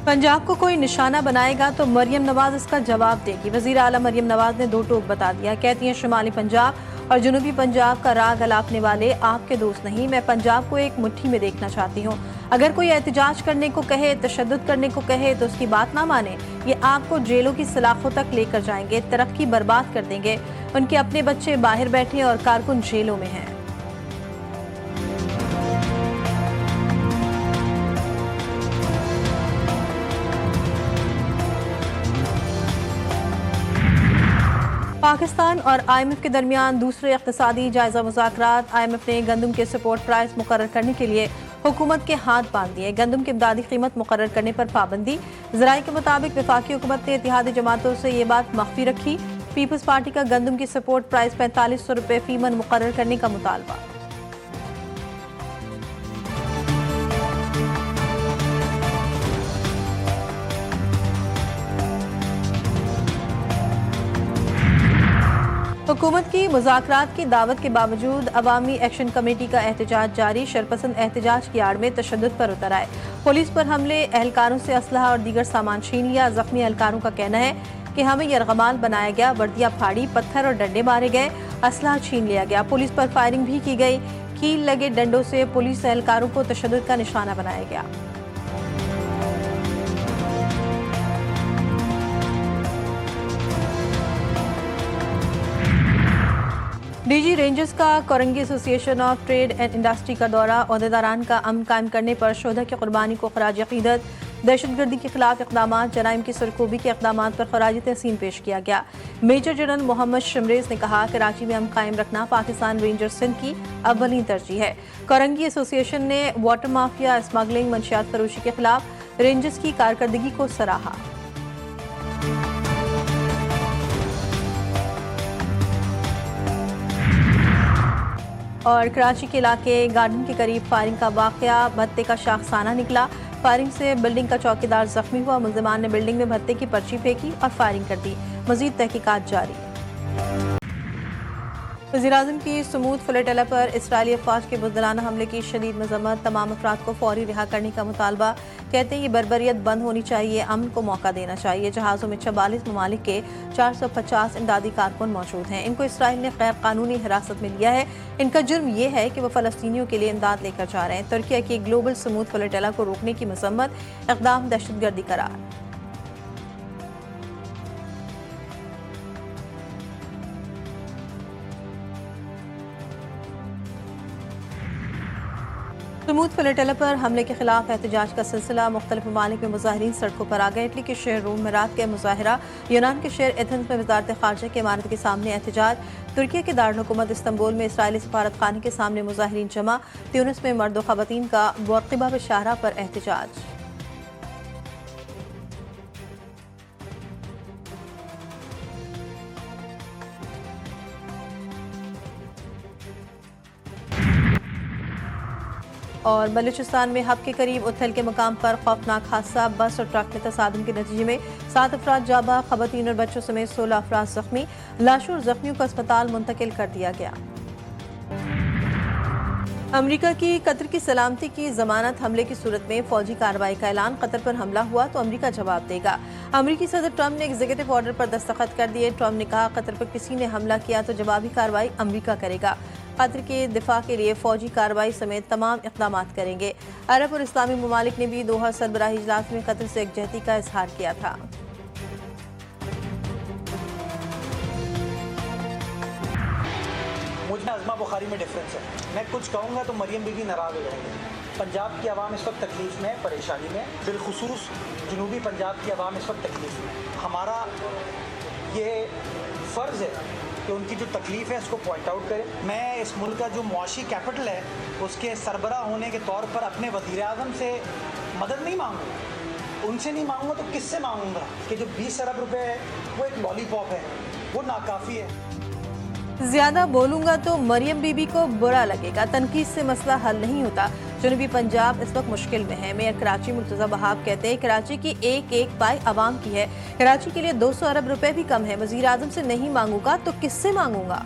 पंजाब को कोई निशाना बनाएगा तो मरियम नवाज इसका जवाब देगी। वजीर आला मरियम नवाज ने दो टोक बता दिया। कहती हैं शुमाली पंजाब और जनूबी पंजाब का राग अलापने वाले आपके दोस्त नहीं, मैं पंजाब को एक मुट्ठी में देखना चाहती हूँ। अगर कोई एहतजाज करने को कहे, तशद्दुद करने को कहे तो उसकी बात ना माने। ये आपको जेलों की सलाखों तक लेकर जाएंगे, तरक्की बर्बाद कर देंगे। उनके अपने बच्चे बाहर बैठे और कारकुन जेलों में हैं। पाकिस्तान और IMF के दरमियान दूसरे इक़्तिसादी जायजा मुज़ाकरात। IMF ने गंदम के सपोर्ट प्राइस मुकर्रर करने के लिए हुकूमत के हाथ बांध दिए। गंदम की इमदादी कीमत मुकर्रर करने पर पाबंदी। ज़राए के मुताबिक वफाकी हुकूमत ने इत्तेहादी जमातों से ये बात मख्फी रखी। पीपल्स पार्टी का गंदम की सपोर्ट प्राइस 4500 रुपये फी मन मुकर्रर करने का मुतालबा। हुकूमत की मुज़ाकरात की दावत के बावजूद अवामी एक्शन कमेटी का एहतजाज जारी। शरपसंद एहतजाज की आड़ में तशद्दुद पर उतर आए। पुलिस पर हमले, एहलकारों से असलहा और दीगर सामान छीन लिया। जख्मी एहलकारों का कहना है कि हमें यरगमाल बनाया गया, वर्दियां फाड़ी, पत्थर और डंडे मारे गए, असलहा छीन लिया गया। पुलिस पर फायरिंग भी की गई। कील लगे डंडों से पुलिस एहलकारों को तशद्दुद का निशाना बनाया गया। डीजी रेंजर्स का Korangi association of trade and industry का दौरा। ओहदेदारान का अमन कायम करने पर शोधा की कुर्बानी को खराज अकीदत। दहशतगर्दी के खिलाफ इक़दाम, जराइम की सरकोबी के इक़दाम पर खराज तहसीन पेश किया गया। मेजर जनरल मोहम्मद शमरेज ने कहा कराची में अमन कायम रखना पाकिस्तान रेंजर्स सिंध की अव्वलीन तरजीह है। कोरंगी एसोसिएशन ने वाटर माफिया, स्मगलिंग, मंशियात फरोशी के खिलाफ रेंजर्स की कारकर्दगी को सराहा। और कराची के इलाके गार्डन के करीब फायरिंग का वाकया। भत्ते का शाखसाना निकला। फायरिंग से बिल्डिंग का चौकीदार जख्मी हुआ। मुल्जिमान ने बिल्डिंग में भत्ते की पर्ची फेंकी और फायरिंग कर दी। मजीद तहकीकात जारी। वज़ीर-ए-आज़म की समूद फ्लैटेला पर इसराइली अफवाज के बुज़दिलाना हमले की शदीद मज़म्मत। तमाम अफराद को फौरी रिहा करने का मुतालबा। कहते हैं ये बर्बरियत बंद होनी चाहिए, अमन को मौका देना चाहिए। जहाज़ों में 44 ममालिक के 450 इमदादी कारकुन मौजूद हैं। इनको इसराइल ने गैर कानूनी हिरासत में लिया है। इनका जुर्म ये है कि वह फ़लस्तीनियों के लिए इमदाद लेकर जा रहे हैं। तुर्की की ग्लोबल समूद फ्लैटेला को रोकने की मज़म्मत, इक़दाम दहशतगर्दी करार। समूद फ्लैटेला पर हमले के खिलाफ एहतजाज का सिलसिला। मुख्तलिफ ममालिक में मुजाहिरीन सड़कों पर आ गए। इटली के शहर रोम में रात के मुजाहिरा। यूनान के शहर एथेंस में वजारत खारजा की इमारत के सामने एहतजाज। तुर्की के दारुल-हुकूमत इस्तंबुल में इसराइली सफारत खाने के सामने मुजाहिरीन जमा। ट्यूनिस में मर्द व ख़वातीन का वक़ीबा व शाहरा पर एहतजाज। और बलूचिस्तान में हब के करीब उथल के मकाम पर खौफनाक हादसा। बस और ट्रक में तसादुम के नतीजे में 7 अफराद जाबा, ख़वातीन और बच्चों समेत 16 अफराद जख्मी। लाशों और जख्मियों को अस्पताल मुंतकिल कर दिया गया। अमेरिका की कतर की सलामती की जमानत। हमले की सूरत में फौजी कार्रवाई का ऐलान। कतर पर हमला हुआ तो अमेरिका जवाब देगा। अमेरिकी सदर ट्रंप ने एग्जीक्यूटिव ऑर्डर पर दस्तखत कर दिए। ट्रंप ने कहा कतर पर किसी ने हमला किया तो जवाबी कार्रवाई अमेरिका करेगा। कतर के दिफा के लिए फौजी कार्रवाई समेत तमाम इक़दाम करेंगे। अरब और इस्लामी ममालिक ने भी दोहा सरबराही इजलास में कतर से यकजहती का इजहार किया था। मुझे अज़मा बुखारी में डिफरेंस है। मैं कुछ कहूँगा तो मरियम बीबी नाराज़ हो जाएंगे। पंजाब की आवाम इस वक्त तकलीफ में, परेशानी में, बिलखुसूस जनूबी पंजाब की आवाम इस वक्त तकलीफ में। हमारा ये फ़र्ज़ है कि उनकी जो तकलीफ़ है उसको पॉइंट आउट करें। मैं इस मुल्क का जो मुआशी कैपिटल है उसके सरबरा होने के तौर पर अपने वज़ीर-ए-आज़म से मदद नहीं मांगूंगा। उनसे नहीं मांगूंगा तो किससे मांगूंगा कि जो 20 अरब रुपए है वो एक लॉलीपॉप है, वो नाकाफ़ी है। ज्यादा बोलूंगा तो मरियम बीबी को बुरा लगेगा। तनकीद से मसला हल नहीं होता। जनूबी पंजाब इस वक्त मुश्किल में है। मेयर कराची मुर्तज़ा वहाब कहते हैं कराची की एक एक पाई आवाम की है। कराची के लिए 200 अरब रुपए भी कम है। वज़ीर-ए-आज़म से नहीं मांगूंगा तो किससे मांगूंगा।